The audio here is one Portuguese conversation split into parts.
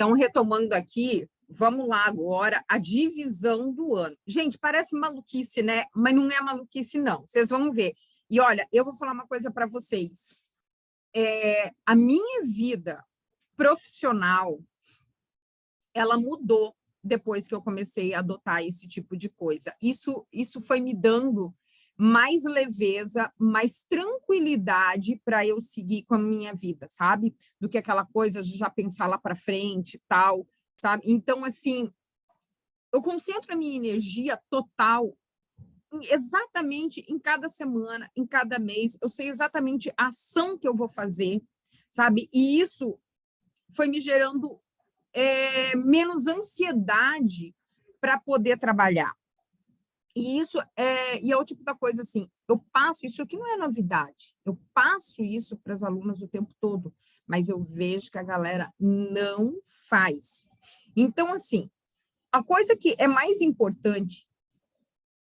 Então, retomando aqui, vamos lá agora, a divisão do ano. Gente, parece maluquice, né? Mas não é maluquice, não. Vocês vão ver. E, olha, eu vou falar uma coisa para vocês. A minha vida profissional, ela mudou depois que eu comecei a adotar esse tipo de coisa. Isso foi me dando mais leveza, mais tranquilidade para eu seguir com a minha vida, sabe? Do que aquela coisa de já pensar lá para frente e tal, sabe? Então, assim, eu concentro a minha energia total exatamente em cada semana, em cada mês. Eu sei exatamente a ação que eu vou fazer, sabe? E isso foi me gerando menos ansiedade para poder trabalhar. E é o tipo da coisa assim, eu passo, isso aqui não é novidade, eu passo isso para as alunas o tempo todo, mas eu vejo que a galera não faz. Então, assim, a coisa que é mais importante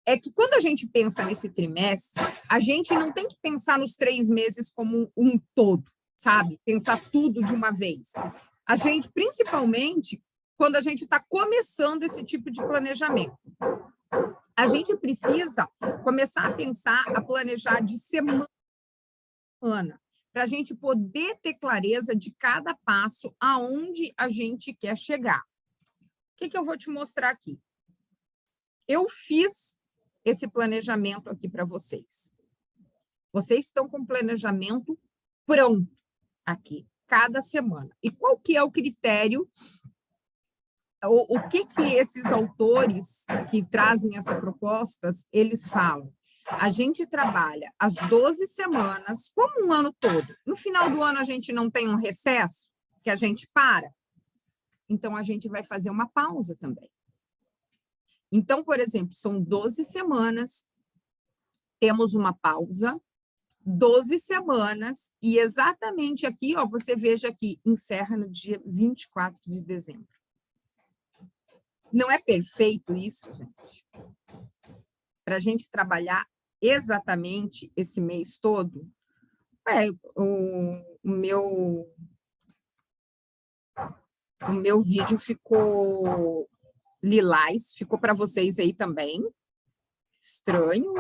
é que quando a gente pensa nesse trimestre, a gente não tem que pensar nos 3 meses como um todo, sabe? Pensar tudo de uma vez. A gente, principalmente, quando a gente está começando esse tipo de planejamento. A gente precisa começar a pensar, a planejar de semana, para a gente poder ter clareza de cada passo aonde a gente quer chegar. O que eu vou te mostrar aqui? Eu fiz esse planejamento aqui para vocês. Vocês estão com o planejamento pronto aqui, cada semana. E qual que é o critério? O que esses autores que trazem essas propostas, eles falam? A gente trabalha as 12 semanas, como um ano todo. No final do ano, a gente não tem um recesso, que a gente para. Então, a gente vai fazer uma pausa também. Então, por exemplo, são 12 semanas, temos uma pausa, 12 semanas, e exatamente aqui, ó, você veja aqui, encerra no dia 24 de dezembro. Não é perfeito isso, gente? Para a gente trabalhar exatamente esse mês todo, o meu vídeo ficou lilás, ficou para vocês aí também. Estranho.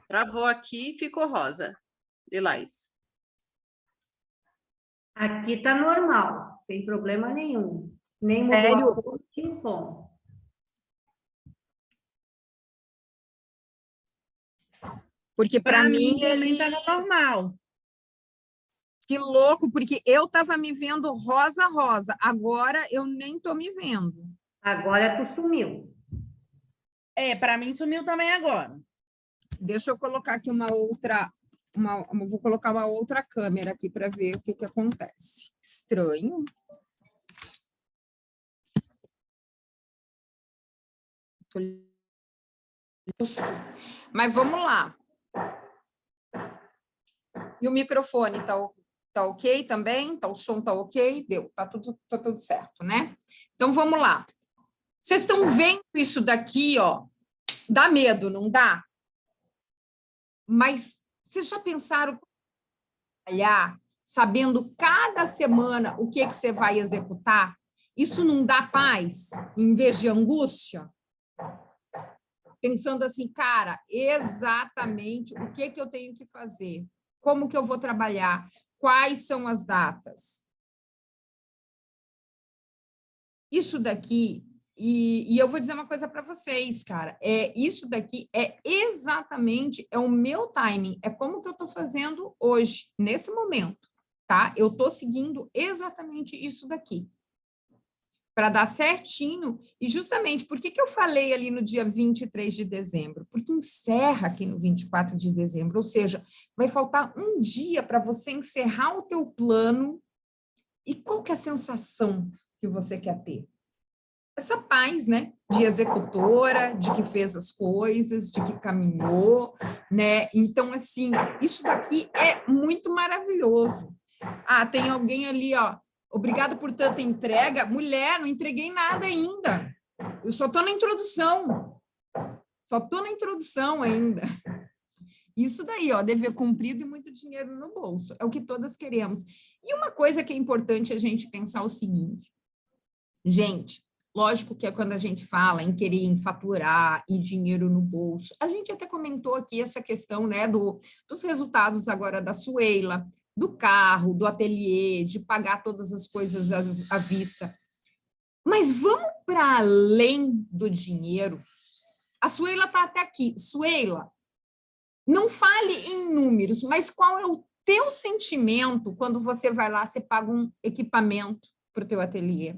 Travou aqui e ficou rosa, lilás. Aqui tá normal, sem problema nenhum. Nem mudou Sério? a cor, nem som. Porque para mim também tá normal. Que louco, porque eu estava me vendo rosa, agora eu nem estou me vendo. Agora tu sumiu. Para mim sumiu também agora. Deixa eu colocar aqui vou colocar uma outra câmera aqui para ver o que acontece. Estranho. Mas vamos lá. E o microfone tá ok também? O som tá ok? Deu, tá tudo certo, né? Então, vamos lá. Vocês estão vendo isso daqui, ó? Dá medo, não dá? Mas vocês já pensaram em trabalhar sabendo cada semana o que você vai executar? Isso não dá paz em vez de angústia? Pensando assim, cara, exatamente o que eu tenho que fazer? Como que eu vou trabalhar? Quais são as datas? Isso daqui, e eu vou dizer uma coisa para vocês, cara, isso daqui é exatamente, o meu timing, é como que eu estou fazendo hoje, nesse momento, tá? Eu estou seguindo exatamente isso daqui, para dar certinho, e justamente, por que eu falei ali no dia 23 de dezembro? Porque encerra aqui no 24 de dezembro, ou seja, vai faltar um dia para você encerrar o teu plano, e qual que é a sensação que você quer ter? Essa paz, né, de executora, de que fez as coisas, de que caminhou, né? Então, assim, isso daqui é muito maravilhoso. Ah, tem alguém ali, ó, obrigado por tanta entrega. Mulher, não entreguei nada ainda. Eu só estou na introdução. Só estou na introdução ainda. Isso daí, ó, dever cumprido e muito dinheiro no bolso. É o que todas queremos. E uma coisa que é importante a gente pensar o seguinte, Gente, lógico que é quando a gente fala em querer em faturar, em dinheiro no bolso, a gente até comentou aqui essa questão, né, dos resultados agora da Sueila, do carro, do ateliê, de pagar todas as coisas à vista. Mas vamos para além do dinheiro. A Sueila está até aqui. Sueila, não fale em números, mas qual é o teu sentimento quando você vai lá, você paga um equipamento para o teu ateliê?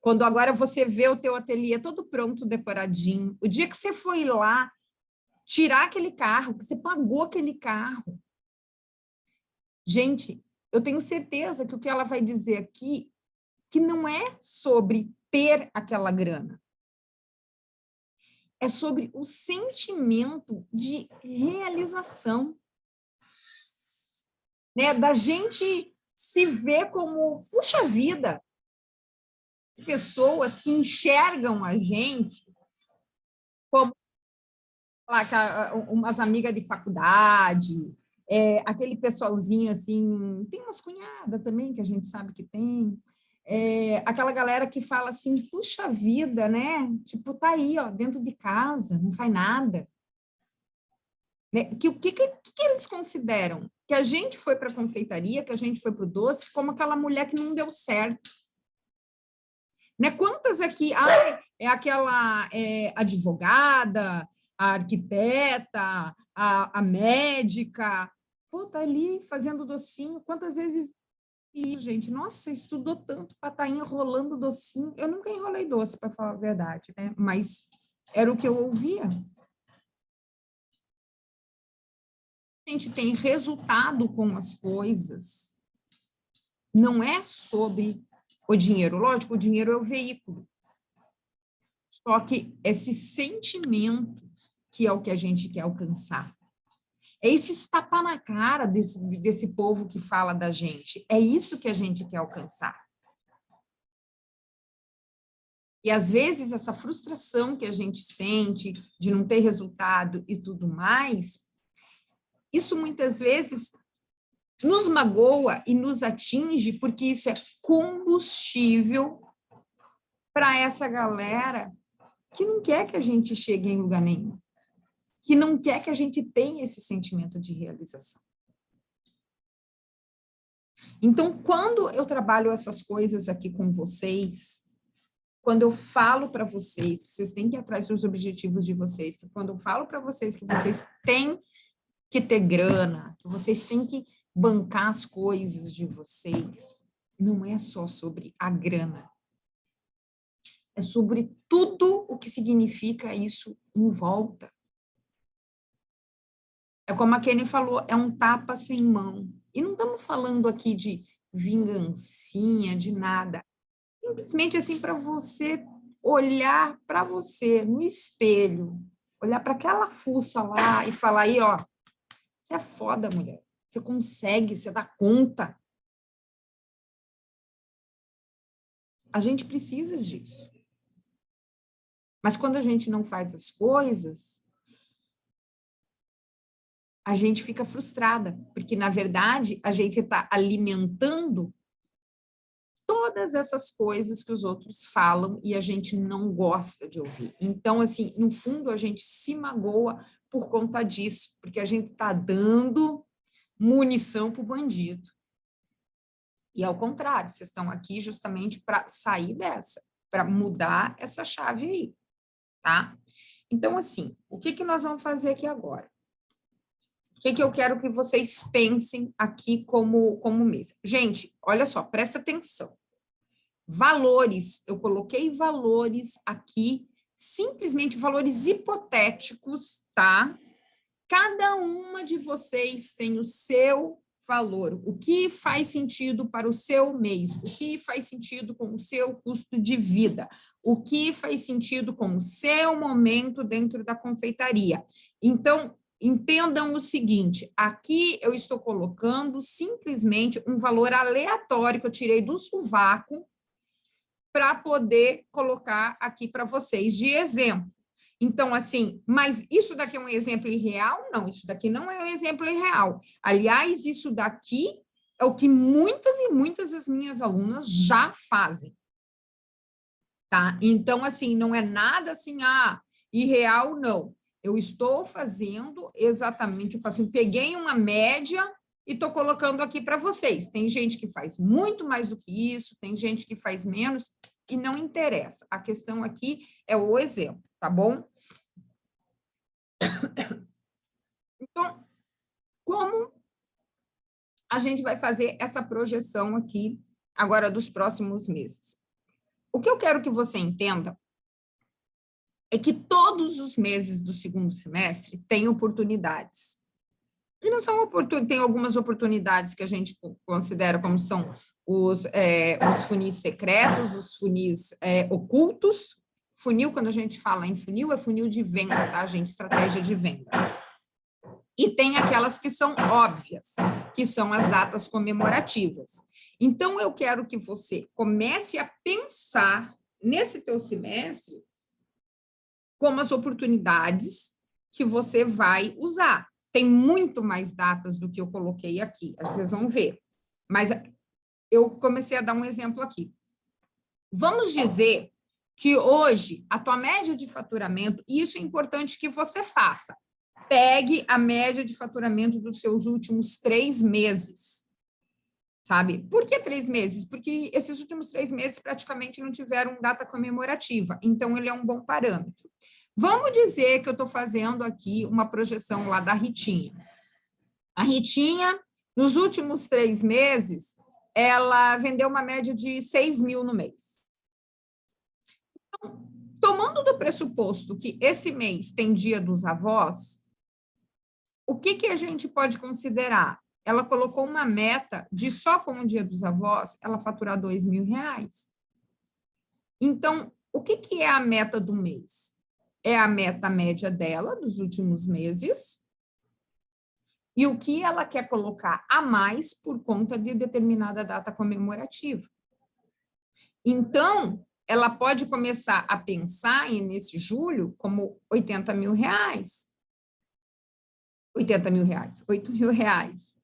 Quando agora você vê o teu ateliê todo pronto, decoradinho, o dia que você foi lá tirar aquele carro, que você pagou aquele carro. Gente, eu tenho certeza que o que ela vai dizer aqui, que não é sobre ter aquela grana, é sobre o sentimento de realização, né? Da gente se ver como, puxa vida, pessoas que enxergam a gente como umas amigas de faculdade, aquele pessoalzinho assim, tem umas cunhadas também que a gente sabe que tem, aquela galera que fala assim, puxa vida, né? Tipo, tá aí, ó, dentro de casa, não faz nada. Né? O que eles consideram? Que a gente foi para a confeitaria, que a gente foi para o doce, como aquela mulher que não deu certo. Né? Quantas aqui? É aquela advogada, a arquiteta, a médica, pô, tá ali fazendo docinho. Quantas vezes... E, gente, nossa, estudou tanto para estar enrolando docinho. Eu nunca enrolei doce, para falar a verdade, né? Mas era o que eu ouvia. A gente tem resultado com as coisas. Não é sobre o dinheiro. Lógico, o dinheiro é o veículo. Só que esse sentimento que é o que a gente quer alcançar. É esse tapa na cara desse povo que fala da gente. É isso que a gente quer alcançar. E, às vezes, essa frustração que a gente sente de não ter resultado e tudo mais, isso muitas vezes nos magoa e nos atinge, porque isso é combustível para essa galera que não quer que a gente chegue em lugar nenhum, que não quer que a gente tenha esse sentimento de realização. Então, quando eu trabalho essas coisas aqui com vocês, quando eu falo para vocês que vocês têm que ir atrás dos objetivos de vocês, que quando eu falo para vocês que vocês têm que ter grana, que vocês têm que bancar as coisas de vocês, não é só sobre a grana. É sobre tudo o que significa isso em volta. É como a Kenny falou, é um tapa sem mão. E não estamos falando aqui de vingancinha, de nada. Simplesmente assim para você olhar para você no espelho, olhar para aquela fuça lá e falar aí, ó, você é foda, mulher. Você consegue, você dá conta. A gente precisa disso. Mas quando a gente não faz as coisas, a gente fica frustrada, porque, na verdade, a gente está alimentando todas essas coisas que os outros falam e a gente não gosta de ouvir. Então, assim, no fundo, a gente se magoa por conta disso, porque a gente está dando munição para o bandido. E, ao contrário, vocês estão aqui justamente para sair dessa, para mudar essa chave aí, tá? Então, assim, o que nós vamos fazer aqui agora? O que eu quero que vocês pensem aqui como mesa? Gente, olha só, presta atenção. Valores, eu coloquei valores aqui, simplesmente valores hipotéticos, tá? Cada uma de vocês tem o seu valor, o que faz sentido para o seu mês, o que faz sentido com o seu custo de vida, o que faz sentido com o seu momento dentro da confeitaria. Então, entendam o seguinte, aqui eu estou colocando simplesmente um valor aleatório que eu tirei do sovaco para poder colocar aqui para vocês de exemplo. Então, assim, mas isso daqui é um exemplo irreal? Não, isso daqui não é um exemplo irreal. Aliás, isso daqui é o que muitas e muitas das minhas alunas já fazem. tá? Então, assim, não é nada assim, irreal, não. Eu estou fazendo exatamente, tipo assim, peguei uma média e estou colocando aqui para vocês. Tem gente que faz muito mais do que isso, tem gente que faz menos, e não interessa. A questão aqui é o exemplo, tá bom? Então, como a gente vai fazer essa projeção aqui agora dos próximos meses? O que eu quero que você entenda é que todos os meses do segundo semestre têm oportunidades. E não são oportunidades, tem algumas oportunidades que a gente considera como são os funis secretos, os funis ocultos. Funil, quando a gente fala em funil, é funil de venda, tá, gente? Estratégia de venda. E tem aquelas que são óbvias, que são as datas comemorativas. Então, eu quero que você comece a pensar nesse teu semestre como as oportunidades que você vai usar. Tem muito mais datas do que eu coloquei aqui, vocês vão ver. Mas eu comecei a dar um exemplo aqui. Vamos dizer que hoje a tua média de faturamento, e isso é importante que você faça, pegue a média de faturamento dos seus últimos 3 meses, sabe? Por que 3 meses? Porque esses últimos 3 meses praticamente não tiveram data comemorativa, então ele é um bom parâmetro. Vamos dizer que eu estou fazendo aqui uma projeção lá da Ritinha. A Ritinha, nos últimos 3 meses, ela vendeu uma média de 6 mil no mês. Então, tomando do pressuposto que esse mês tem Dia dos Avós, o que a gente pode considerar? Ela colocou uma meta de só com o Dia dos Avós, ela faturar R$2.000. Então, o que é a meta do mês? É a meta média dela dos últimos meses e o que ela quer colocar a mais por conta de determinada data comemorativa. Então, ela pode começar a pensar nesse julho como R$80.000. R$80.000, R$8.000.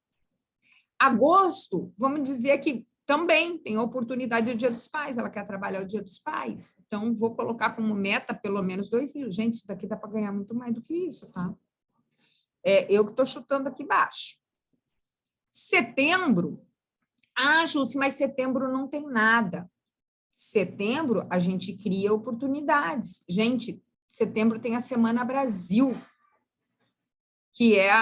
Agosto, vamos dizer que também tem a oportunidade do Dia dos Pais, ela quer trabalhar o Dia dos Pais. Então, vou colocar como meta pelo menos 2.000. Gente, isso daqui dá para ganhar muito mais do que isso, tá? Eu que estou chutando aqui baixo. Setembro, Jússi, mas setembro não tem nada. Setembro, a gente cria oportunidades. Gente, setembro tem a Semana Brasil, que é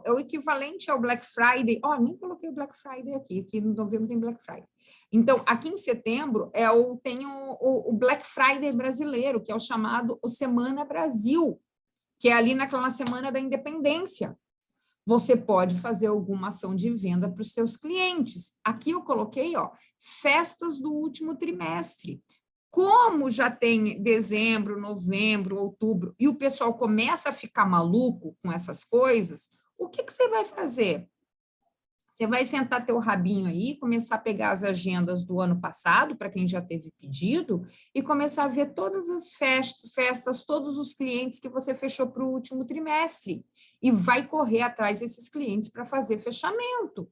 o equivalente ao Black Friday. Nem coloquei o Black Friday aqui no novembro tem Black Friday. Então, aqui em setembro, tem o Black Friday brasileiro, que é o chamado o Semana Brasil, que é ali naquela semana da independência. Você pode fazer alguma ação de venda para os seus clientes. Aqui eu coloquei, festas do último trimestre. Como já tem dezembro, novembro, outubro, e o pessoal começa a ficar maluco com essas coisas, o que você vai fazer? Você vai sentar teu rabinho aí, começar a pegar as agendas do ano passado, para quem já teve pedido, e começar a ver todas as festas, todos os clientes que você fechou para o último trimestre, e vai correr atrás desses clientes para fazer fechamento.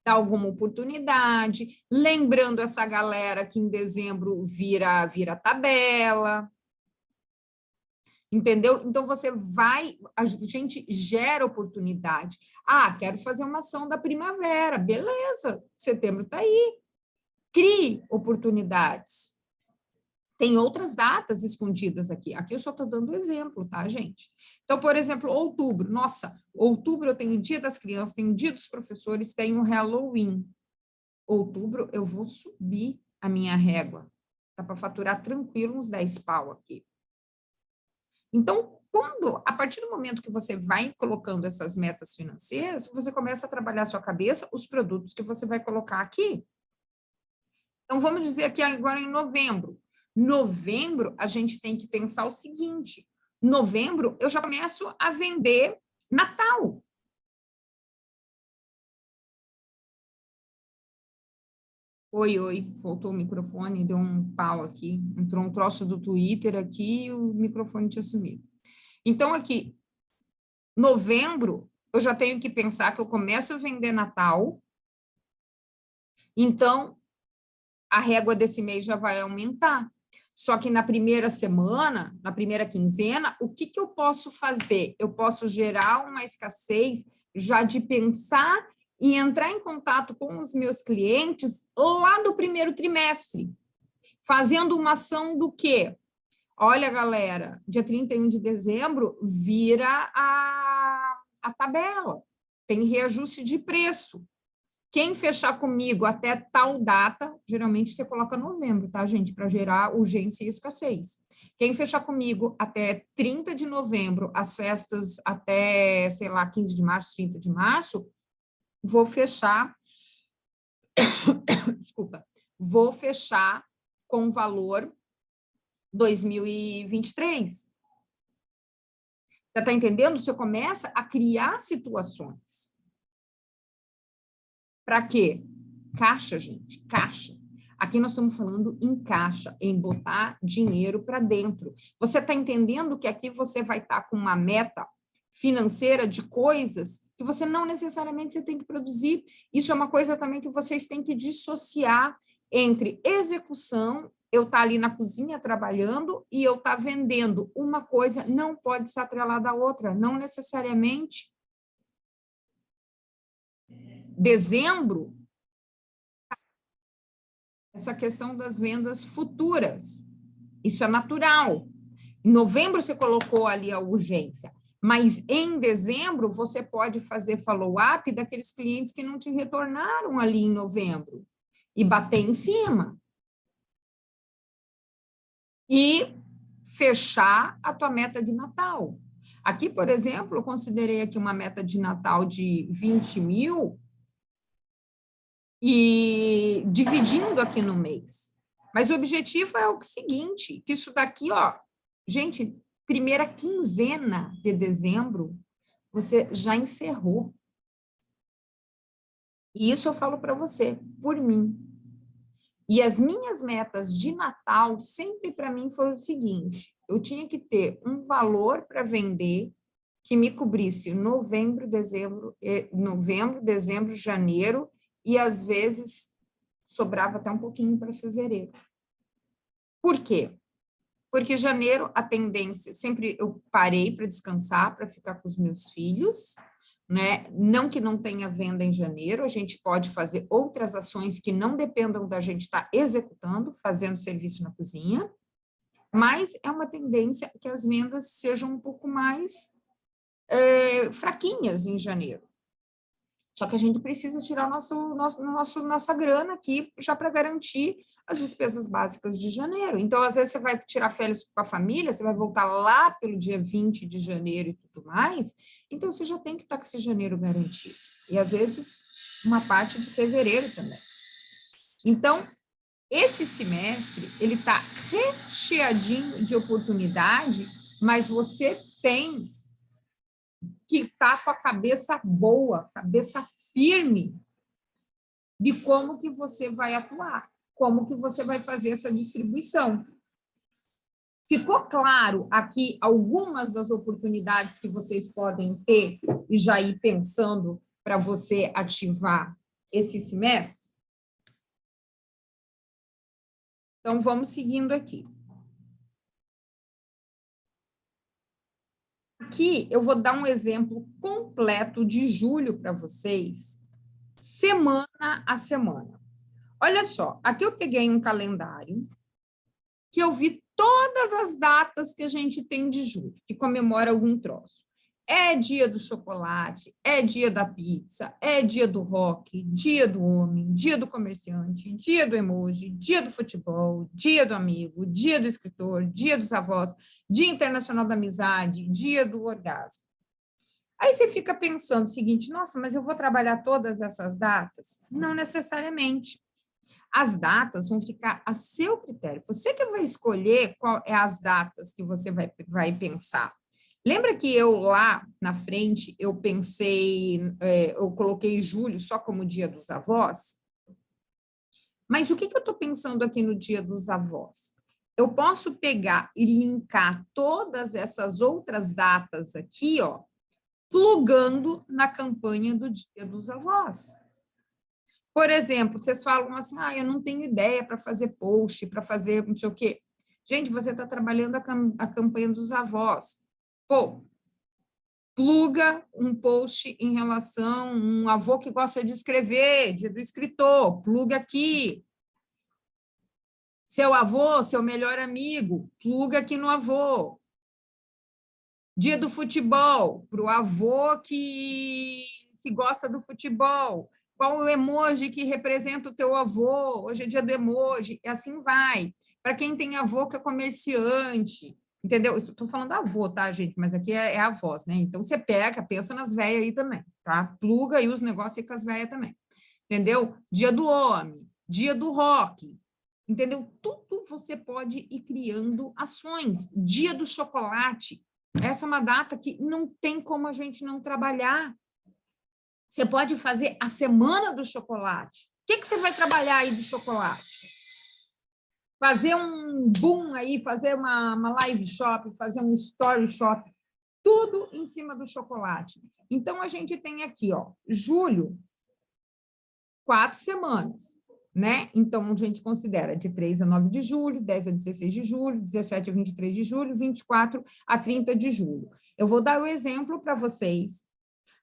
Dá alguma oportunidade, lembrando essa galera que em dezembro vira tabela, entendeu? Então, a gente gera oportunidade. Quero fazer uma ação da primavera, beleza, setembro está aí. Crie oportunidades. Tem outras datas escondidas aqui. Aqui eu só estou dando exemplo, tá, gente? Então, por exemplo, outubro. Nossa, outubro eu tenho o Dia das Crianças, tenho o Dia dos Professores, tenho o Halloween. Outubro eu vou subir a minha régua. Dá para faturar tranquilo uns 10 pau aqui. Então, a partir do momento que você vai colocando essas metas financeiras, você começa a trabalhar a sua cabeça, os produtos que você vai colocar aqui. Então, vamos dizer aqui agora em novembro. Novembro, a gente tem que pensar o seguinte, novembro eu já começo a vender Natal. Oi, faltou o microfone, deu um pau aqui, entrou um troço do Twitter aqui e o microfone tinha sumido. Então, aqui, novembro, eu já tenho que pensar que eu começo a vender Natal. Então, a régua desse mês já vai aumentar. Só que na primeira semana, na primeira quinzena, o que eu posso fazer? Eu posso gerar uma escassez já de pensar e entrar em contato com os meus clientes lá do primeiro trimestre, fazendo uma ação do quê? Olha, galera, dia 31 de dezembro vira a tabela, tem reajuste de preço. Quem fechar comigo até tal data, geralmente você coloca novembro, tá, gente? Para gerar urgência e escassez. Quem fechar comigo até 30 de novembro, as festas até, sei lá, 15 de março, 30 de março, vou fechar, desculpa, vou fechar com o valor 2023. Você está entendendo? Você começa a criar situações. Para quê? Caixa, gente, caixa. Aqui nós estamos falando em caixa, em botar dinheiro para dentro. Você está entendendo que aqui você vai estar com uma meta financeira de coisas que você não necessariamente você tem que produzir. Isso é uma coisa também que vocês têm que dissociar entre execução, eu estar ali na cozinha trabalhando e eu estar vendendo. Uma coisa não pode se atrelar à outra, não necessariamente. Dezembro, essa questão das vendas futuras, isso é natural. Em novembro você colocou ali a urgência, mas em dezembro você pode fazer follow-up daqueles clientes que não te retornaram ali em novembro e bater em cima. E fechar a tua meta de Natal. Aqui, por exemplo, eu considerei aqui uma meta de Natal de 20 mil, e dividindo aqui no mês. Mas o objetivo é o seguinte, que isso daqui, ó, gente, primeira quinzena de dezembro, você já encerrou. E isso eu falo para você, por mim. E as minhas metas de Natal, sempre para mim, foi o seguinte, eu tinha que ter um valor para vender que me cobrisse novembro, dezembro, janeiro, e às vezes sobrava até um pouquinho para fevereiro. Por quê? Porque janeiro, a tendência, sempre eu parei para descansar, para ficar com os meus filhos, né? Não que não tenha venda em janeiro, a gente pode fazer outras ações que não dependam da gente estar executando, fazendo serviço na cozinha, mas é uma tendência que as vendas sejam um pouco mais fraquinhas em janeiro. Só que a gente precisa tirar nossa grana aqui já para garantir as despesas básicas de janeiro. Então, às vezes, você vai tirar férias com a família, você vai voltar lá pelo dia 20 de janeiro e tudo mais, então você já tem que estar com esse janeiro garantido. E, às vezes, uma parte de fevereiro também. Então, esse semestre, ele está recheadinho de oportunidade, mas você tem que está com a cabeça boa, cabeça firme de como que você vai atuar, como que você vai fazer essa distribuição. Ficou claro aqui algumas das oportunidades que vocês podem ter e já ir pensando para você ativar esse semestre? Então, vamos seguindo aqui. Aqui eu vou dar um exemplo completo de julho para vocês, semana a semana. Olha só, aqui eu peguei um calendário que eu vi todas as datas que a gente tem de julho, que comemora algum troço. É dia do chocolate, é dia da pizza, é dia do rock, dia do homem, dia do comerciante, dia do emoji, dia do futebol, dia do amigo, dia do escritor, dia dos avós, dia internacional da amizade, dia do orgasmo. Aí você fica pensando o seguinte, nossa, mas eu vou trabalhar todas essas datas? Não necessariamente. As datas vão ficar a seu critério. Você que vai escolher qual é as datas que você vai pensar. Lembra que eu lá na frente, eu pensei, eu coloquei julho só como dia dos avós? Mas o que eu estou pensando aqui no dia dos avós? Eu posso pegar e linkar todas essas outras datas aqui, ó, plugando na campanha do dia dos avós. Por exemplo, vocês falam assim, eu não tenho ideia para fazer post, para fazer não sei o quê. Gente, você está trabalhando a campanha dos avós. Pô, pluga um post em relação a um avô que gosta de escrever, dia do escritor, pluga aqui. Seu avô, seu melhor amigo, pluga aqui no avô. Dia do futebol, para o avô que gosta do futebol. Qual o emoji que representa o teu avô? Hoje é dia do emoji, e assim vai. Para quem tem avô que é comerciante, entendeu? Estou falando avô, tá, gente? Mas aqui é avós, né? Então, você pega, pensa nas velhas aí também, tá? Pluga aí os negócios com as velhas também, entendeu? Dia do homem, dia do rock, entendeu? Tudo você pode ir criando ações. Dia do chocolate, essa é uma data que não tem como a gente não trabalhar. Você pode fazer a semana do chocolate. O que você vai trabalhar aí do chocolate? Fazer um boom aí, fazer uma live shop, fazer um story shop, tudo em cima do chocolate. Então, a gente tem aqui, ó, julho, 4 semanas, né? Então, a gente considera de 3 a 9 de julho, 10 a 16 de julho, 17 a 23 de julho, 24 a 30 de julho. Eu vou dar o exemplo para vocês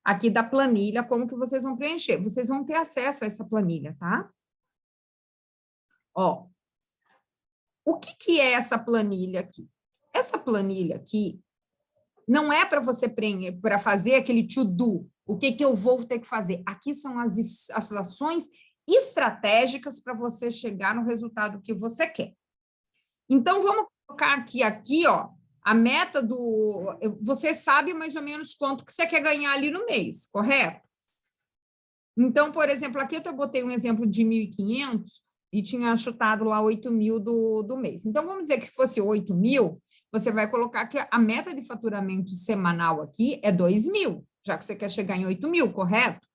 aqui da planilha, como que vocês vão preencher. Vocês vão ter acesso a essa planilha, tá? Ó, o que é essa planilha aqui? Essa planilha aqui não é para você para fazer aquele to-do, o que eu vou ter que fazer. Aqui são as ações estratégicas para você chegar no resultado que você quer. Então, vamos colocar aqui, ó, a meta do... Você sabe mais ou menos quanto que você quer ganhar ali no mês, correto? Então, por exemplo, aqui eu botei um exemplo de 1.500 e tinha chutado lá 8.000 do mês. Então, vamos dizer que fosse 8.000, você vai colocar que a meta de faturamento semanal aqui é 2.000, já que você quer chegar em 8.000, correto?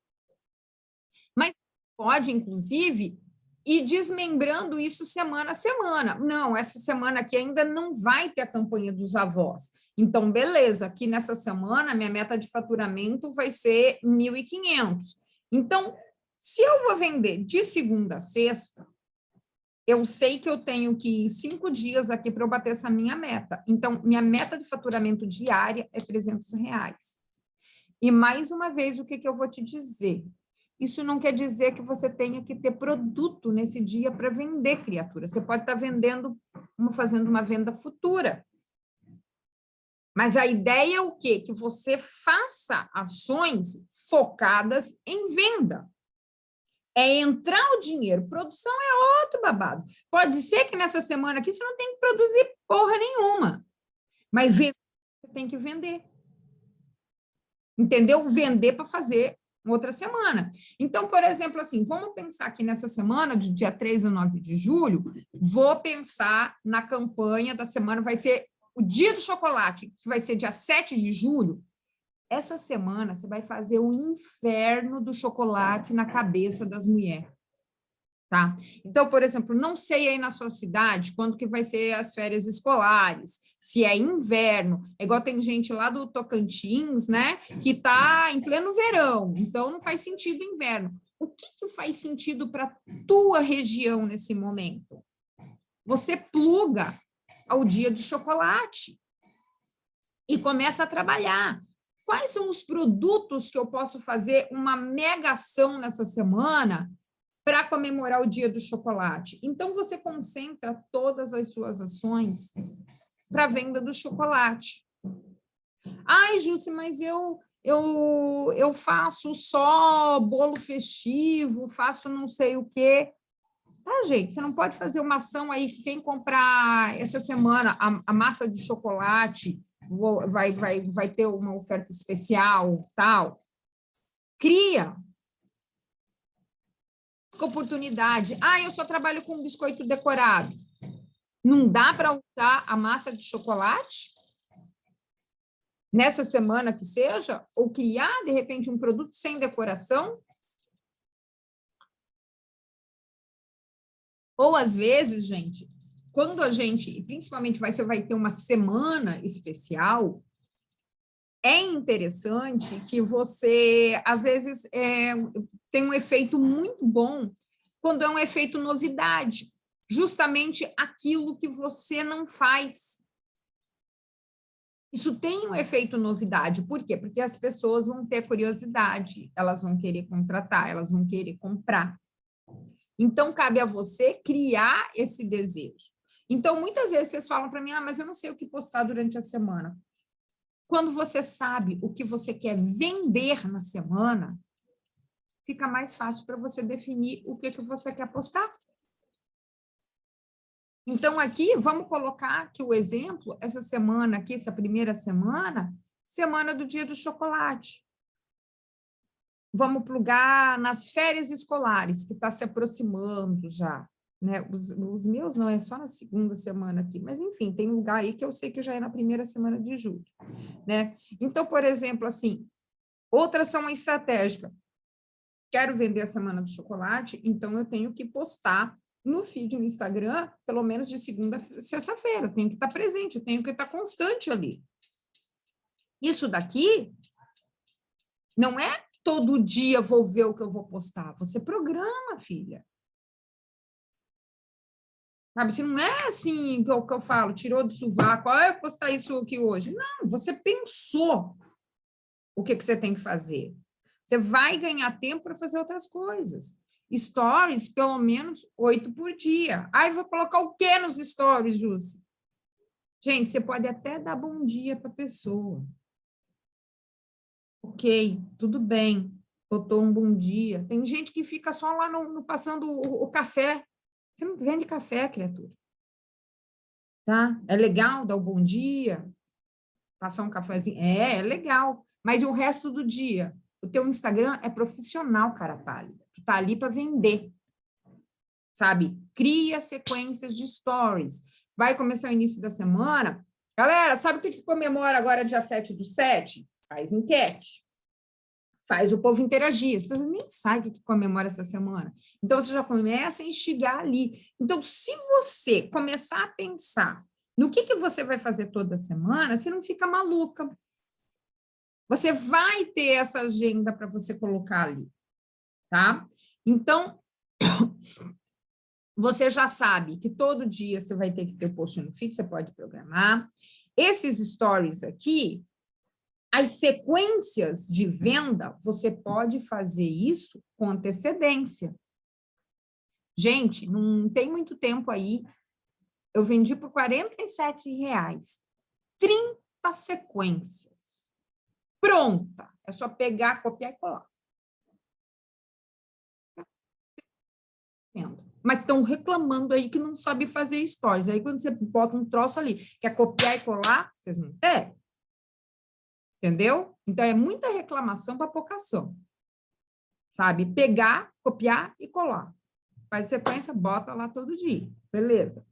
Mas pode, inclusive, ir desmembrando isso semana a semana. Não, essa semana aqui ainda não vai ter a campanha dos avós. Então, beleza, aqui nessa semana, minha meta de faturamento vai ser 1.500. Então, se eu vou vender de segunda a sexta, eu sei que eu tenho que ir 5 dias aqui para eu bater essa minha meta. Então, minha meta de faturamento diária é R$300. E, mais uma vez, o que eu vou te dizer? Isso não quer dizer que você tenha que ter produto nesse dia para vender, criatura. Você pode estar fazendo uma venda futura. Mas a ideia é o quê? Que você faça ações focadas em venda. É entrar o dinheiro. Produção é outro babado. Pode ser que nessa semana aqui você não tem que produzir porra nenhuma. Mas vender, você tem que vender. Entendeu? Vender para fazer outra semana. Então, por exemplo, assim, vamos pensar que nessa semana, de dia 3 ou 9 de julho, vou pensar na campanha da semana, vai ser o dia do chocolate, que vai ser dia 7 de julho. Essa semana, você vai fazer o inferno do chocolate na cabeça das mulheres, tá? Então, por exemplo, não sei aí na sua cidade quando que vai ser as férias escolares, se é inverno, é igual tem gente lá do Tocantins, né, que está em pleno verão, então não faz sentido inverno. O que faz sentido para tua região nesse momento? Você pluga ao dia do chocolate e começa a trabalhar. Quais são os produtos que eu posso fazer uma mega ação nessa semana para comemorar o dia do chocolate? Então, você concentra todas as suas ações para a venda do chocolate. Ai, Jússi, mas eu faço só bolo festivo, faço não sei o quê. Tá, gente, você não pode fazer uma ação aí, quem comprar essa semana a massa de chocolate vai ter uma oferta especial, tal. Cria oportunidade. Ah, eu só trabalho com biscoito decorado. Não dá para usar a massa de chocolate? Nessa semana que seja? Ou criar, de repente, um produto sem decoração? Ou, às vezes, gente, quando a gente, principalmente você vai ter uma semana especial, é interessante que você, às vezes, tem um efeito muito bom quando é um efeito novidade, justamente aquilo que você não faz. Isso tem um efeito novidade. Por quê? Porque as pessoas vão ter curiosidade, elas vão querer contratar, elas vão querer comprar. Então, cabe a você criar esse desejo. Então, muitas vezes vocês falam para mim, mas eu não sei o que postar durante a semana. Quando você sabe o que você quer vender na semana, fica mais fácil para você definir o que você quer postar. Então, aqui, vamos colocar aqui o exemplo, essa semana aqui, essa primeira semana, semana do Dia do Chocolate. Vamos plugar nas férias escolares, que está se aproximando já, né? Os meus não, é só na segunda semana aqui, mas, enfim, tem lugar aí que eu sei que já é na primeira semana de julho, né? Então, por exemplo, assim, outra ação estratégica. Quero vender a semana do chocolate, então eu tenho que postar no feed no Instagram, pelo menos de segunda a sexta-feira, eu tenho que estar presente, eu tenho que estar constante ali. Isso daqui não é todo dia vou ver o que eu vou postar, você programa, filha. Sabe, se não é assim o que eu falo, tirou do sovaco, eu vou postar isso aqui hoje. Não, você pensou o que você tem que fazer. Você vai ganhar tempo para fazer outras coisas. Stories, pelo menos 8 por dia. Vou colocar o quê nos stories, Jússi? Gente, você pode até dar bom dia para a pessoa. Ok, tudo bem. Botou um bom dia. Tem gente que fica só lá no passando o café. Você não vende café, criatura. Tá? É legal dar o bom dia, passar um cafezinho. É legal. Mas e o resto do dia? O teu Instagram é profissional, cara pálida. Tu tá ali para vender. Sabe? Cria sequências de stories. Vai começar o início da semana. Galera, sabe o que comemora agora dia 7/7? Faz enquete. Faz o povo interagir. As pessoas nem sabem o que comemora essa semana. Então, você já começa a instigar ali. Então, se você começar a pensar no que você vai fazer toda semana, você não fica maluca. Você vai ter essa agenda para você colocar ali, tá? Então, você já sabe que todo dia você vai ter que ter o post no feed, você pode programar. Esses stories aqui, as sequências de venda, você pode fazer isso com antecedência. Gente, não tem muito tempo aí, eu vendi por R$47. 30 sequências. Pronta. É só pegar, copiar e colar. Mas estão reclamando aí que não sabe fazer stories. Aí, quando você bota um troço ali, quer copiar e colar, vocês não querem. Entendeu? Então, é muita reclamação para pouca ação. Sabe? Pegar, copiar e colar. Faz sequência, bota lá todo dia. Beleza.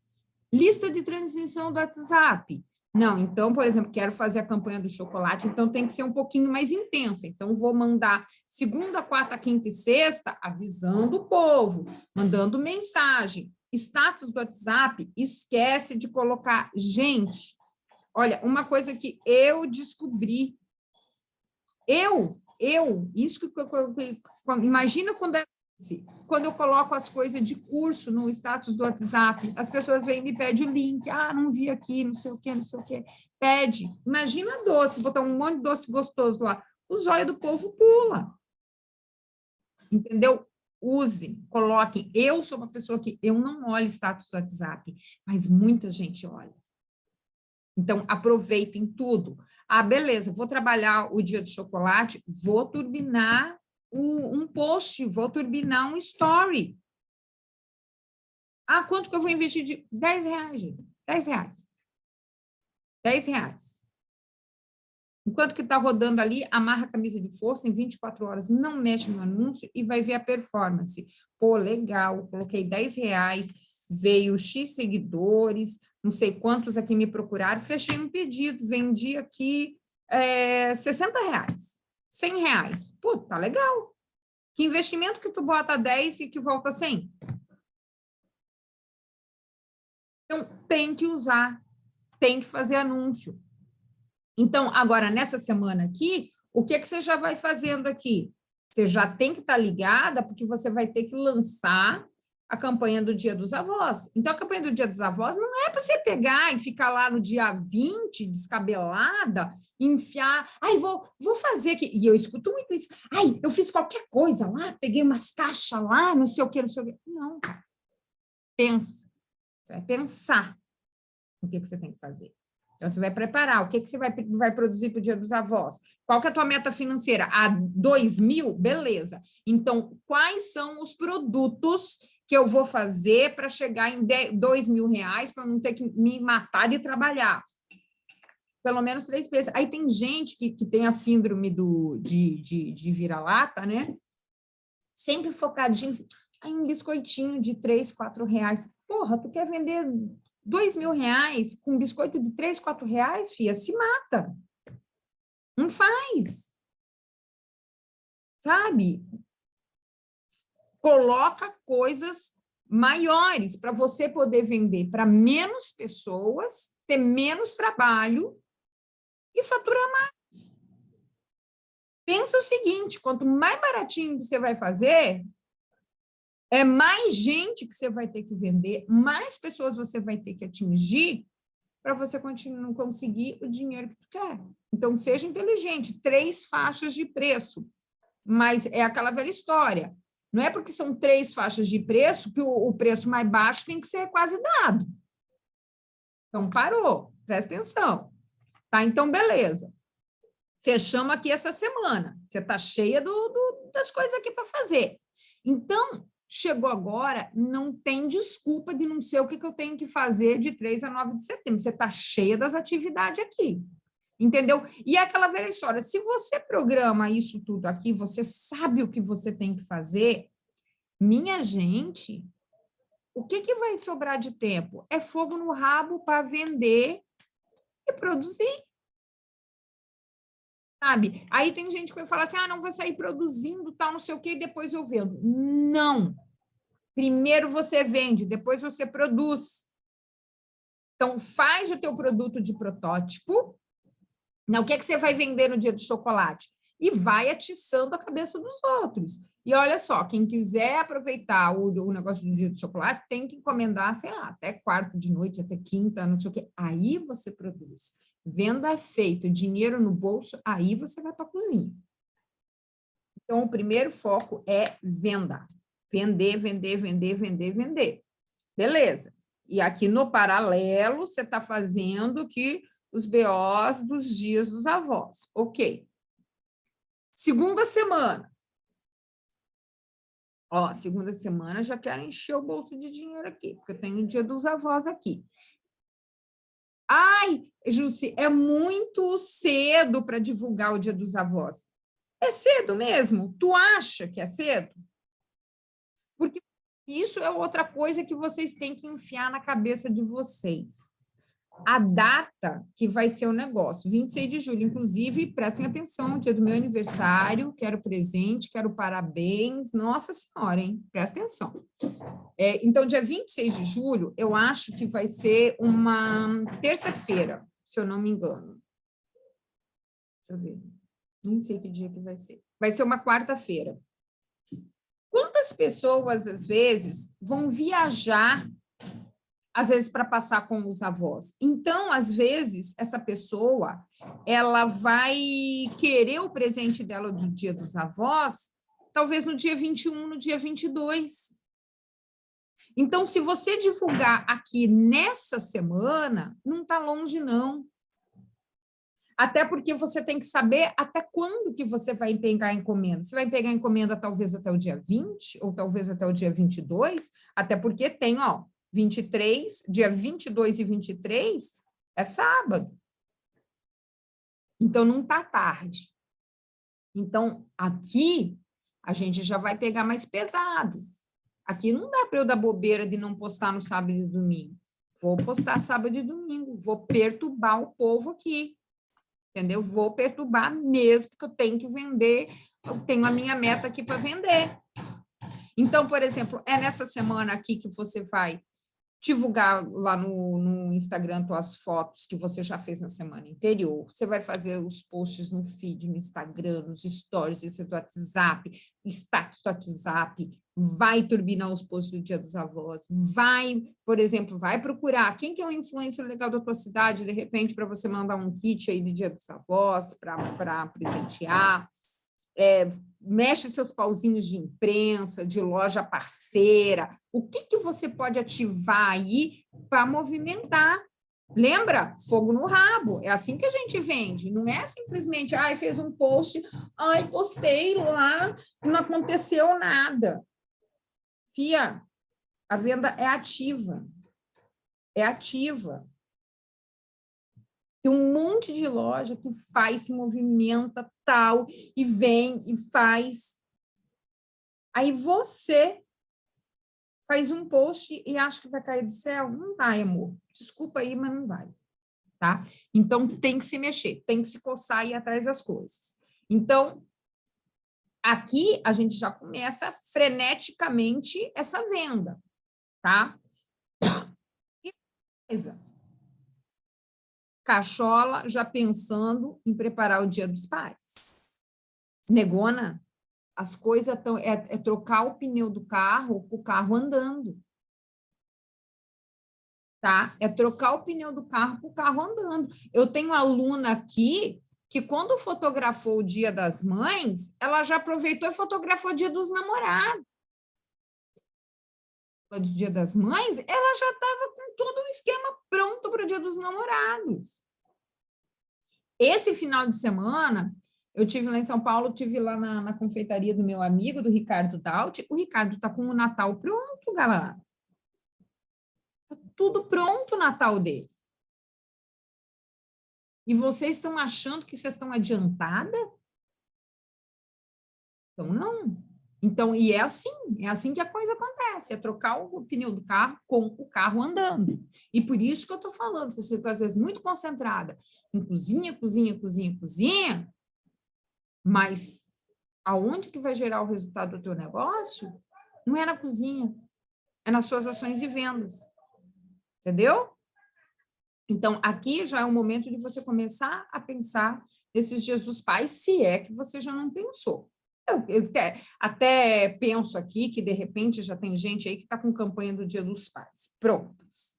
Lista de transmissão do WhatsApp. Não, então, por exemplo, quero fazer a campanha do chocolate, então tem que ser um pouquinho mais intensa. Então, vou mandar segunda, quarta, quinta e sexta, avisando o povo, mandando mensagem. Status do WhatsApp, esquece de colocar. Gente, olha, uma coisa que eu descobri, isso que imagina quando eu coloco as coisas de curso no status do WhatsApp, as pessoas vêm e me pedem o link, não vi aqui, não sei o quê, pede. Imagina doce, botar um monte de doce gostoso lá, o zóio do povo pula. Entendeu? Usem, coloquem. Eu sou uma pessoa que eu não olho status do WhatsApp, mas muita gente olha. Então, aproveitem tudo. Beleza, vou trabalhar o dia do chocolate, vou turbinar um post, vou turbinar um story. Quanto que eu vou investir de R$10, gente? R$10. R$10. Enquanto que está rodando ali, amarra a camisa de força em 24 horas, não mexe no anúncio e vai ver a performance. Pô, legal, coloquei R$10, veio X seguidores, não sei quantos aqui me procuraram, fechei um pedido, vendi aqui R$60, R$100. Pô, tá legal. Que investimento que tu bota 10 e que volta 100? Então, tem que usar, tem que fazer anúncio. Então, agora, nessa semana aqui, o que você já vai fazendo aqui? Você já tem que estar ligada, porque você vai ter que lançar a campanha do Dia dos Avós. Então, a campanha do Dia dos Avós não é para você pegar e ficar lá no dia 20, descabelada, enfiar, ai, vou fazer aqui. E eu escuto muito isso. Ai, eu fiz qualquer coisa lá, peguei umas caixas lá, não sei o quê, não sei o quê. Não, cara. Pensa. Você vai pensar o que você tem que fazer. Então, você vai preparar, o que você vai produzir para o Dia dos Avós? Qual que é a tua meta financeira? Ah, 2.000? Beleza. Então, quais são os produtos que eu vou fazer para chegar em R$2.000 para eu não ter que me matar de trabalhar? Pelo menos 3 vezes. Aí tem gente que tem a síndrome de vira-lata, né? Sempre focadinho, em um biscoitinho de R$3, R$4. Porra, tu quer vender R$2.000 com um biscoito de R$3, R$4, filha, se mata. Não faz. Sabe? Coloca coisas maiores para você poder vender para menos pessoas, ter menos trabalho e faturar mais. Pensa o seguinte, quanto mais baratinho você vai fazer, é mais gente que você vai ter que vender, mais pessoas você vai ter que atingir para você conseguir o dinheiro que tu quer. Então, seja inteligente, 3 faixas de preço. Mas é aquela velha história. Não é porque são 3 faixas de preço que o preço mais baixo tem que ser quase dado. Então, parou. Presta atenção. Tá? Então, beleza. Fechamos aqui essa semana. Você está cheia das coisas aqui para fazer. Então, chegou agora, não tem desculpa de não ser o que eu tenho que fazer de 3 a 9 de setembro. Você está cheia das atividades aqui. Entendeu? E é aquela velha história, se você programa isso tudo aqui, você sabe o que você tem que fazer, minha gente, o que vai sobrar de tempo? É fogo no rabo para vender e produzir. Sabe? Aí tem gente que vai falar assim, não vou sair produzindo tal, não sei o quê, e depois eu vendo. Não. Primeiro você vende, depois você produz. Então, faz o teu produto de protótipo. O que você vai vender no dia do chocolate? E vai atiçando a cabeça dos outros. E olha só, quem quiser aproveitar o negócio do dia do chocolate, tem que encomendar, sei lá, até quarta de noite, até quinta, não sei o quê. Aí você produz. Venda feita, dinheiro no bolso, aí você vai para a cozinha. Então, o primeiro foco é venda. Vender, vender, vender, vender, vender. Beleza. E aqui no paralelo, você está fazendo que os BOs dos dias dos avós. Ok. Segunda semana. Ó, segunda semana já quero encher o bolso de dinheiro aqui, porque eu tenho o dia dos avós aqui. Ai, Jussi, é muito cedo para divulgar o dia dos avós. É cedo mesmo? Tu acha que é cedo? Porque isso é outra coisa que vocês têm que enfiar na cabeça de vocês. A data que vai ser o negócio, 26 de julho, inclusive, prestem atenção, dia do meu aniversário, quero presente, quero parabéns, nossa senhora, hein? Presta atenção. Então, dia 26 de julho, eu acho que vai ser uma terça-feira, se eu não me engano. Deixa eu ver, nem sei que dia que vai ser. Vai ser uma quarta-feira. Quantas pessoas, às vezes, vão viajar às vezes para passar com os avós. Então, às vezes, essa pessoa, ela vai querer o presente dela do dia dos avós, talvez no dia 21, no dia 22. Então, se você divulgar aqui nessa semana, não está longe, não. Até porque você tem que saber até quando que você vai pegar a encomenda. Você vai pegar a encomenda talvez até o dia 20, ou talvez até o dia 22, até porque tem, 23, dia 22 e 23 é sábado. Então, não está tarde. Então, aqui, a gente já vai pegar mais pesado. Aqui não dá para eu dar bobeira de não postar no sábado e domingo. Vou postar sábado e domingo, vou perturbar o povo aqui. Entendeu? Vou perturbar mesmo, porque eu tenho que vender, eu tenho a minha meta aqui para vender. Então, por exemplo, é nessa semana aqui que você vai divulgar lá no Instagram tuas fotos que você já fez na semana anterior, você vai fazer os posts no feed, no Instagram, nos stories, esse do WhatsApp, status do WhatsApp, vai turbinar os posts do Dia dos Avós, vai, por exemplo, vai procurar quem que é um influencer legal da tua cidade, de repente, para você mandar um kit aí do Dia dos Avós, para presentear, mexe seus pauzinhos de imprensa, de loja parceira, o que você pode ativar aí para movimentar? Lembra? Fogo no rabo, é assim que a gente vende, não é simplesmente, fez um post, postei lá, não aconteceu nada. Fia, a venda é ativa, Tem um monte de loja que faz, se movimenta, tal, e vem e faz. Aí você faz um post e acha que vai cair do céu? Não vai, amor. Desculpa aí, mas não vai. Tá? Então, tem que se mexer, tem que se coçar e ir atrás das coisas. Então, aqui a gente já começa freneticamente essa venda, tá? E coisa. Cachola já pensando em preparar o Dia dos Pais. Negona, as coisas estão... É trocar o pneu do carro com o carro andando. Tá? É trocar o pneu do carro com o carro andando. Eu tenho aluna aqui que, quando fotografou o Dia das Mães, ela já aproveitou e fotografou o Dia dos Namorados. Do Dia das Mães, ela já estava com todo o esquema pronto para o Dia dos Namorados. Esse final de semana, eu tive lá em São Paulo, tive lá na confeitaria do meu amigo, do Ricardo Daut. O Ricardo está com o Natal pronto, galera. Está tudo pronto o Natal dele. E vocês estão achando que vocês estão adiantada? Então, não. Então, e é assim que a coisa acontece, é trocar o pneu do carro com o carro andando. E por isso que eu estou falando, se você está, às vezes, muito concentrada em cozinha, mas aonde que vai gerar o resultado do teu negócio? Não é na cozinha, é nas suas ações de vendas. Entendeu? Então, aqui já é o momento de você começar a pensar nesses Dias dos Pais, se é que você já não pensou. Eu até penso aqui que, de repente, já tem gente aí que está com campanha do Dia dos Pais prontas,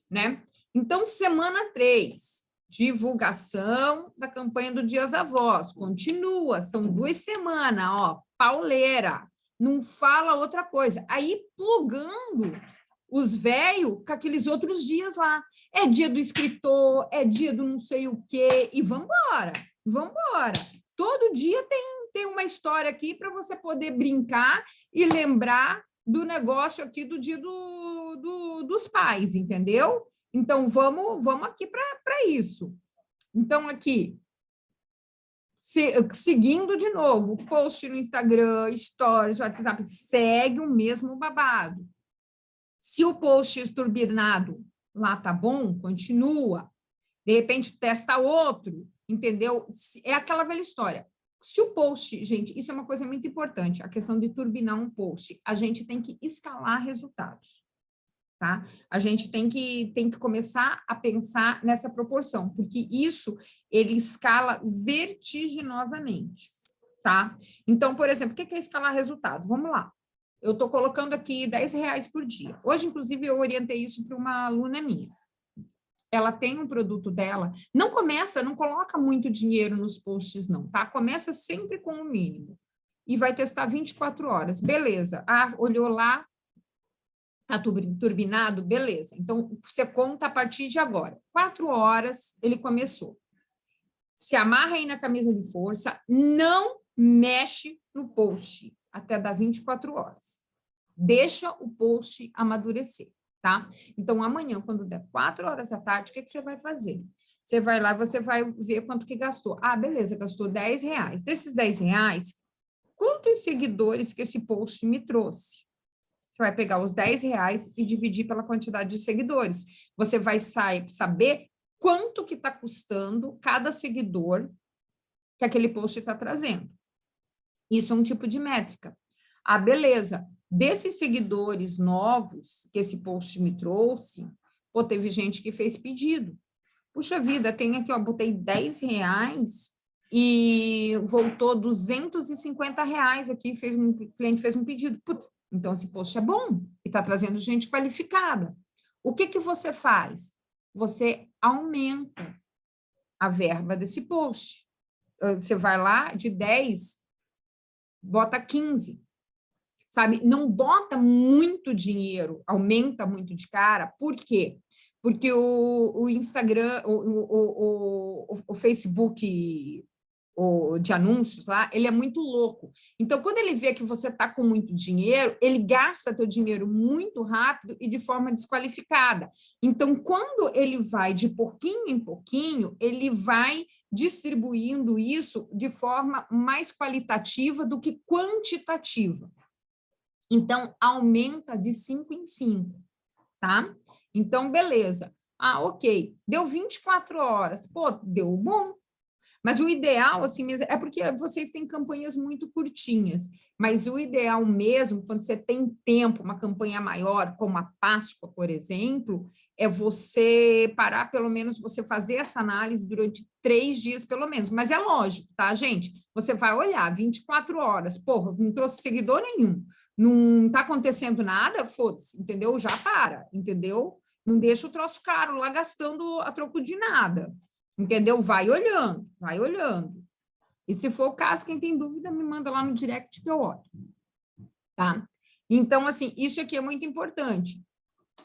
né? Então, semana 3, divulgação da campanha do Dia dos Avós, continua, são 2 semanas, pauleira, não fala outra coisa. Aí, plugando os velhos com aqueles outros dias lá. É dia do escritor, é dia do não sei o quê, e vamos embora. Todo dia tem uma história aqui para você poder brincar e lembrar do negócio aqui do Dia dos Pais, entendeu? Então, vamos aqui para isso. Então, aqui, seguindo de novo, post no Instagram, stories, WhatsApp, segue o mesmo babado. Se o post turbinado lá tá bom, continua. De repente, testa outro, entendeu? É aquela velha história. Se o post, gente, isso é uma coisa muito importante, a questão de turbinar um post, a gente tem que escalar resultados, tá? A gente tem que começar a pensar nessa proporção, porque isso, ele escala vertiginosamente, tá? Então, por exemplo, o que é escalar resultado? Vamos lá. Eu estou colocando aqui R$10 por dia. Hoje, inclusive, eu orientei isso para uma aluna minha. Ela tem um produto dela, não coloca muito dinheiro nos posts, não, tá? Começa sempre com o mínimo. E vai testar 24 horas. Beleza. Olhou lá, tá turbinado? Beleza. Então, você conta a partir de agora. 4 horas, ele começou. Se amarra aí na camisa de força, não mexe no post até dar 24 horas. Deixa o post amadurecer, tá? Então, amanhã, quando der 4 horas da tarde, o que você vai fazer? Você vai lá, você vai ver quanto que gastou. Beleza, gastou R$10. Desses R$10, quantos seguidores que esse post me trouxe? Você vai pegar os R$10 e dividir pela quantidade de seguidores. Você vai saber quanto que está custando cada seguidor que aquele post está trazendo. Isso é um tipo de métrica. Beleza. Desses seguidores novos que esse post me trouxe, pô, teve gente que fez pedido. Puxa vida, tem aqui, ó, botei R$10 e voltou R$250 aqui, o cliente fez um pedido. Putz, então, esse post é bom e está trazendo gente qualificada. O que você faz? Você aumenta a verba desse post. Você vai lá, de 10, bota 15. Sabe? Não bota muito dinheiro, aumenta muito de cara. Por quê? Porque o Instagram, o Facebook de anúncios lá, ele é muito louco. Então, quando ele vê que você está com muito dinheiro, ele gasta teu dinheiro muito rápido e de forma desqualificada. Então, quando ele vai de pouquinho em pouquinho, ele vai distribuindo isso de forma mais qualitativa do que quantitativa. Então, aumenta de 5 em 5, tá? Então, beleza. Ah, ok. Deu 24 horas. Pô, deu bom. Mas o ideal, assim mesmo, é porque vocês têm campanhas muito curtinhas, mas o ideal mesmo, quando você tem tempo, uma campanha maior, como a Páscoa, por exemplo, é você parar, pelo menos, você fazer essa análise durante 3 dias, pelo menos. Mas é lógico, tá, gente? Você vai olhar 24 horas, porra, não trouxe seguidor nenhum, não está acontecendo nada, foda-se, entendeu? Já para, entendeu? Não deixa o troço caro lá gastando a troco de nada. Entendeu? Vai olhando, vai olhando. E se for o caso, quem tem dúvida, me manda lá no direct que eu olho. Tá? Então, assim, isso aqui é muito importante.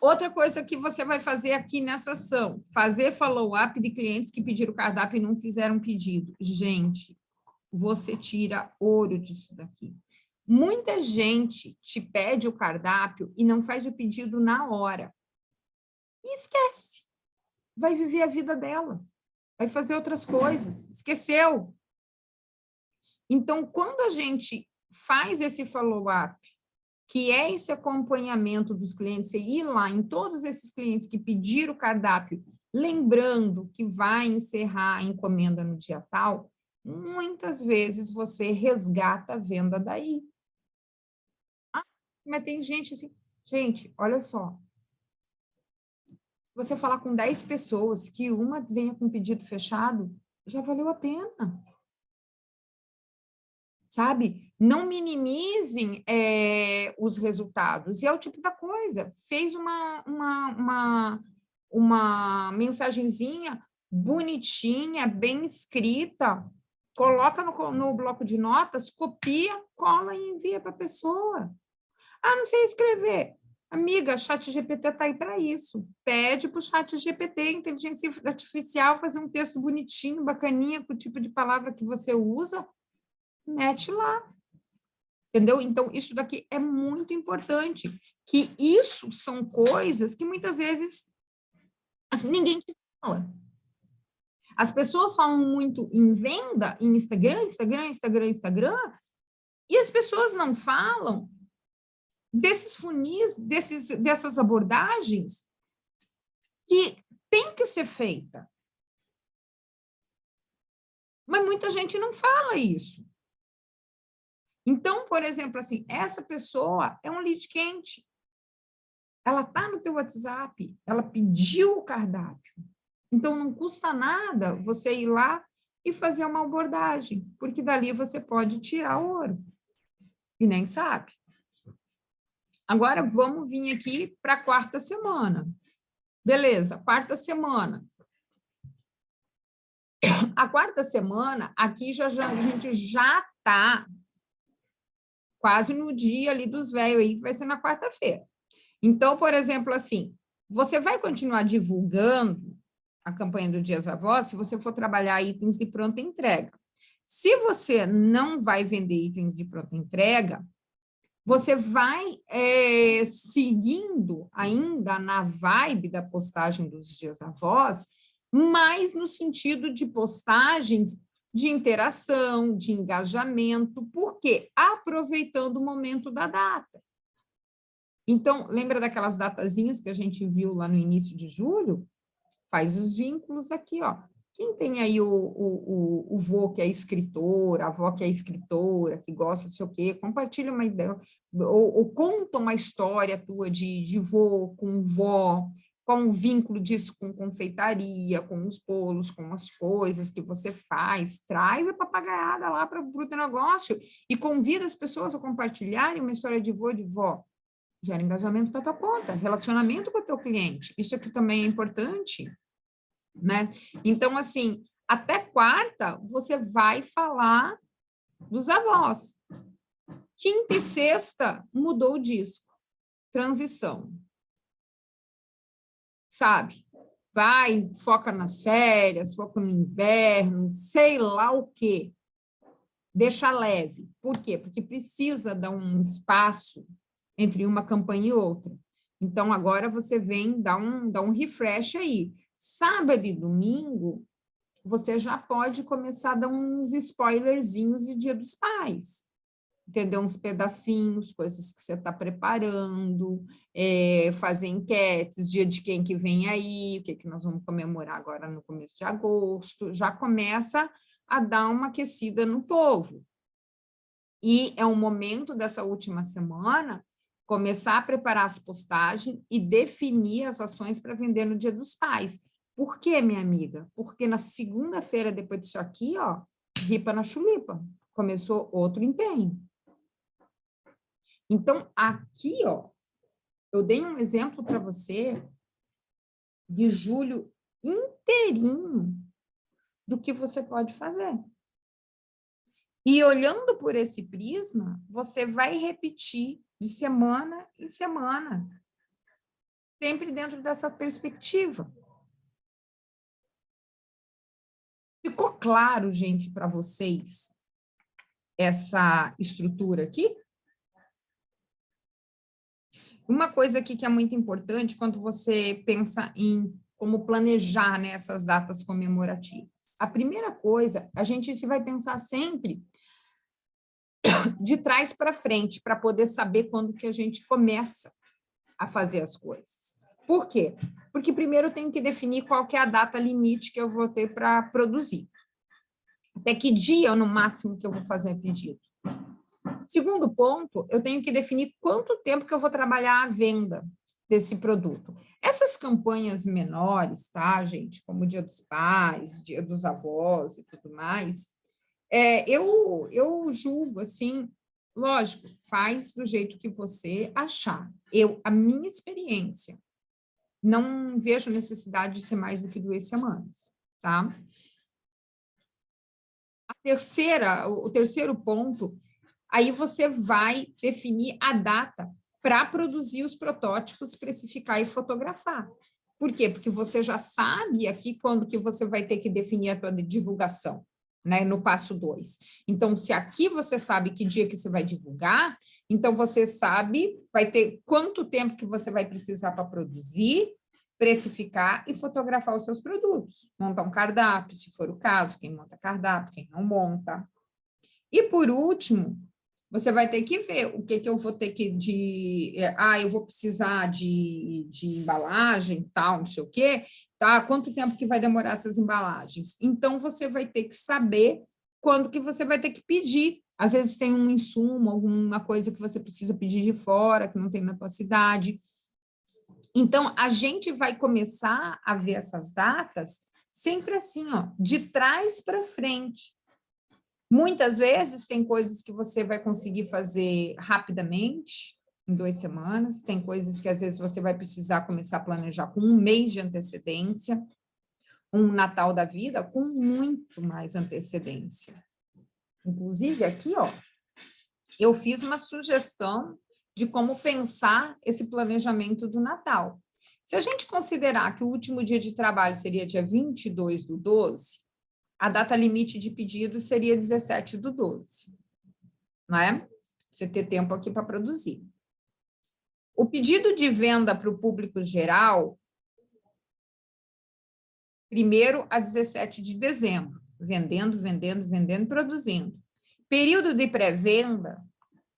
Outra coisa que você vai fazer aqui nessa ação, fazer follow-up de clientes que pediram cardápio e não fizeram pedido. Gente, você tira ouro disso daqui. Muita gente te pede o cardápio e não faz o pedido na hora. E esquece. Vai viver a vida dela. Vai fazer outras coisas, esqueceu. Então, quando a gente faz esse follow-up, que é esse acompanhamento dos clientes, você ir lá em todos esses clientes que pediram o cardápio, lembrando que vai encerrar a encomenda no dia tal, muitas vezes você resgata a venda daí. Ah, mas tem gente assim, gente, olha só, você falar com 10 pessoas, que uma venha com pedido fechado, já valeu a pena. Sabe? Não minimizem os resultados. E é o tipo da coisa. Fez uma mensagenzinha bonitinha, bem escrita, coloca no bloco de notas, copia, cola e envia para a pessoa. Ah, não sei escrever. Amiga, ChatGPT está aí para isso. Pede para o ChatGPT, inteligência artificial, fazer um texto bonitinho, bacaninha, com o tipo de palavra que você usa, mete lá. Entendeu? Então, isso daqui é muito importante, que isso são coisas que muitas vezes ninguém te fala. As pessoas falam muito em venda, em Instagram, e as pessoas não falam desses funis, dessas abordagens que tem que ser feita. Mas muita gente não fala isso. Então, por exemplo, assim, essa pessoa é um lead quente. Ela está no teu WhatsApp, ela pediu o cardápio. Então, não custa nada você ir lá e fazer uma abordagem, porque dali você pode tirar ouro. E nem sabe. Agora, vamos vir aqui para a 4ª semana. Beleza, 4ª semana. A 4ª semana, aqui a gente já está quase no dia ali dos velhos aí, que vai ser na 4ª-feira. Então, por exemplo, assim, você vai continuar divulgando a campanha do Dias Avós se você for trabalhar itens de pronta entrega. Se você não vai vender itens de pronta entrega, você vai seguindo ainda na vibe da postagem dos Dias Avós, mas no sentido de postagens de interação, de engajamento, por quê? Aproveitando o momento da data. Então, lembra daquelas datazinhas que a gente viu lá no início de julho? Faz os vínculos aqui, ó. Quem tem aí o vô que é escritor, a avó que é escritora, que gosta de sei o quê, compartilha uma ideia, ou conta uma história tua de vô com vó, qual o vínculo disso com confeitaria, com os bolos, com as coisas que você faz, traz a papagaiada lá para o teu negócio e convida as pessoas a compartilharem uma história de vô e de vó. Gera engajamento para a tua conta, relacionamento com o teu cliente, isso aqui também é importante, né? Então, assim, até quarta, você vai falar dos avós. Quinta e sexta, mudou o disco. Transição. Sabe? Vai, foca nas férias, foca no inverno, sei lá o quê. Deixa leve. Por quê? Porque precisa dar um espaço entre uma campanha e outra. Então, agora você vem dar um refresh aí. Sábado e domingo, você já pode começar a dar uns spoilerzinhos de Dia dos Pais, entendeu? Uns pedacinhos, coisas que você está preparando, fazer enquetes, dia de quem que vem aí, o que nós vamos comemorar agora no começo de agosto, já começa a dar uma aquecida no povo. E é o momento dessa última semana começar a preparar as postagens e definir as ações para vender no Dia dos Pais. Por quê, minha amiga? Porque na segunda-feira, depois disso aqui, ó, ripa na chulipa, começou outro empenho. Então, aqui, ó, eu dei um exemplo para você de julho inteirinho do que você pode fazer. E olhando por esse prisma, você vai repetir de semana em semana, sempre dentro dessa perspectiva. Ficou claro, gente, para vocês, essa estrutura aqui? Uma coisa aqui que é muito importante quando você pensa em como planejar, né, essas datas comemorativas. A primeira coisa, a gente se vai pensar sempre de trás para frente, para poder saber quando que a gente começa a fazer as coisas. Por quê? Porque primeiro eu tenho que definir qual que é a data limite que eu vou ter para produzir. Até que dia, no máximo, que eu vou fazer pedido. Segundo ponto, eu tenho que definir quanto tempo que eu vou trabalhar a venda desse produto. Essas campanhas menores, tá, gente? Como Dia dos Pais, Dia dos Avós e tudo mais, eu julgo, assim, lógico, faz do jeito que você achar. A minha experiência, não vejo necessidade de ser mais do que 2 semanas, tá? O terceiro ponto, aí você vai definir a data para produzir os protótipos, precificar e fotografar. Por quê? Porque você já sabe aqui quando que você vai ter que definir a tua divulgação, né, no passo 2. Então, se aqui você sabe que dia que você vai divulgar, então você sabe, vai ter quanto tempo que você vai precisar para produzir, precificar e fotografar os seus produtos. Montar um cardápio, se for o caso, quem monta cardápio, quem não monta. E, por último, você vai ter que ver o que eu vou ter que eu vou precisar de embalagem, tal, não sei o quê, tá? Quanto tempo que vai demorar essas embalagens? Então, você vai ter que saber quando que você vai ter que pedir. Às vezes tem um insumo, alguma coisa que você precisa pedir de fora, que não tem na tua cidade. Então, a gente vai começar a ver essas datas sempre assim, ó, de trás para frente. Muitas vezes tem coisas que você vai conseguir fazer rapidamente, em 2 semanas, tem coisas que às vezes você vai precisar começar a planejar com 1 mês de antecedência, um Natal da vida com muito mais antecedência. Inclusive aqui, ó, eu fiz uma sugestão de como pensar esse planejamento do Natal. Se a gente considerar que o último dia de trabalho seria dia 22/12, a data limite de pedido seria 17/12, não é? Você ter tempo aqui para produzir. O pedido de venda para o público geral, 1º a 17 de dezembro, vendendo, produzindo. Período de pré-venda,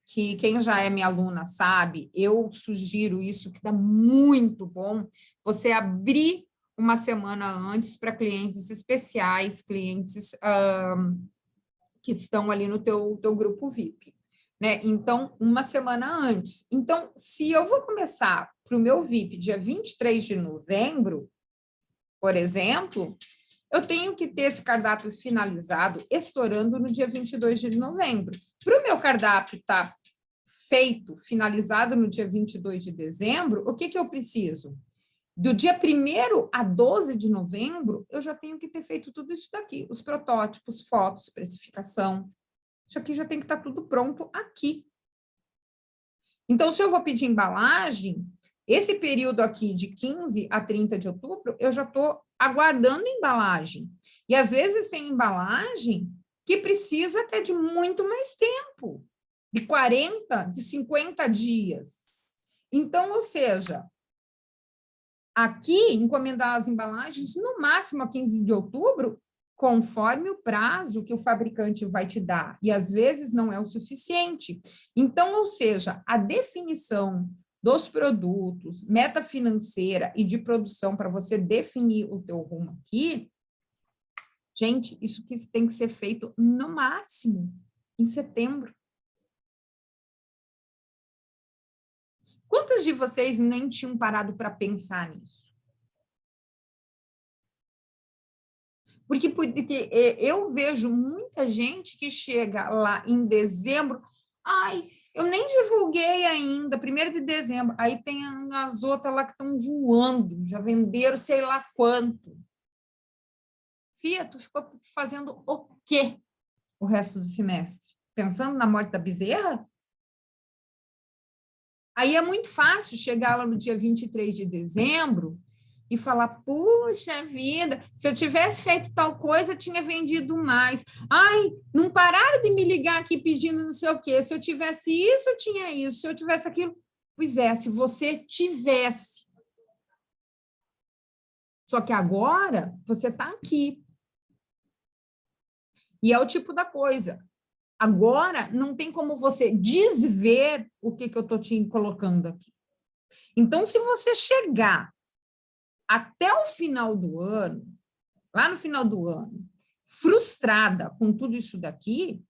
que quem já é minha aluna sabe, eu sugiro isso, que dá muito bom, você abrir uma semana antes para clientes especiais, clientes que estão ali no teu grupo VIP, né? Então, uma semana antes. Então, se eu vou começar para o meu VIP dia 23 de novembro, por exemplo, eu tenho que ter esse cardápio finalizado, estourando no dia 22 de novembro. Para o meu cardápio estar feito, finalizado no dia 22 de dezembro, o que eu preciso? Do dia 1º a 12 de novembro, eu já tenho que ter feito tudo isso daqui, os protótipos, fotos, precificação. Isso aqui já tem que estar tudo pronto aqui. Então, se eu vou pedir embalagem, esse período aqui de 15 a 30 de outubro, eu já estou aguardando embalagem. E, às vezes, tem embalagem que precisa até de muito mais tempo, de 40, de 50 dias. Então, ou seja, aqui, encomendar as embalagens no máximo a 15 de outubro, conforme o prazo que o fabricante vai te dar, e às vezes não é o suficiente. Então, ou seja, a definição dos produtos, meta financeira e de produção para você definir o teu rumo aqui, gente, isso que tem que ser feito no máximo em setembro. Quantas de vocês nem tinham parado para pensar nisso? Porque eu vejo muita gente que chega lá em dezembro, ai, eu nem divulguei ainda, 1º de dezembro, aí tem as outras lá que estão voando, já venderam sei lá quanto. Fia, tu ficou fazendo o quê o resto do semestre? Pensando na morte da bezerra? Aí é muito fácil chegar lá no dia 23 de dezembro e falar, puxa vida, se eu tivesse feito tal coisa, eu tinha vendido mais. Ai, não pararam de me ligar aqui pedindo não sei o quê. Se eu tivesse isso, eu tinha isso. Se eu tivesse aquilo... Pois é, se você tivesse. Só que agora, você está aqui. E é o tipo da coisa. Agora, não tem como você desver o que eu estou te colocando aqui. Então, se você chegar até o final do ano, lá no final do ano, frustrada com tudo isso daqui,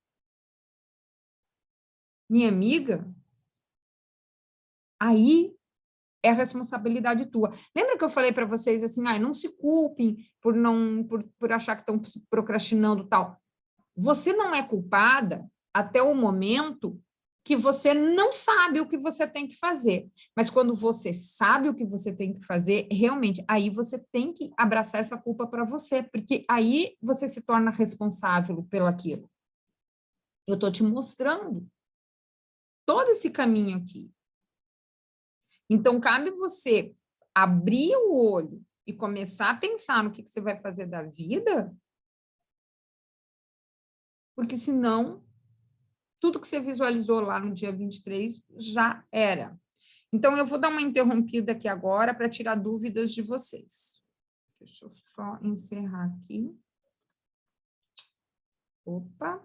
minha amiga, aí é a responsabilidade tua. Lembra que eu falei para vocês assim, não se culpem por achar que estão procrastinando tal. Você não é culpada até o momento que você não sabe o que você tem que fazer. Mas quando você sabe o que você tem que fazer, realmente, aí você tem que abraçar essa culpa para você, porque aí você se torna responsável pelaquilo. Eu estou te mostrando todo esse caminho aqui. Então, cabe você abrir o olho e começar a pensar no que você vai fazer da vida, porque senão tudo que você visualizou lá no dia 23 já era. Então, eu vou dar uma interrompida aqui agora para tirar dúvidas de vocês. Deixa eu só encerrar aqui. Opa.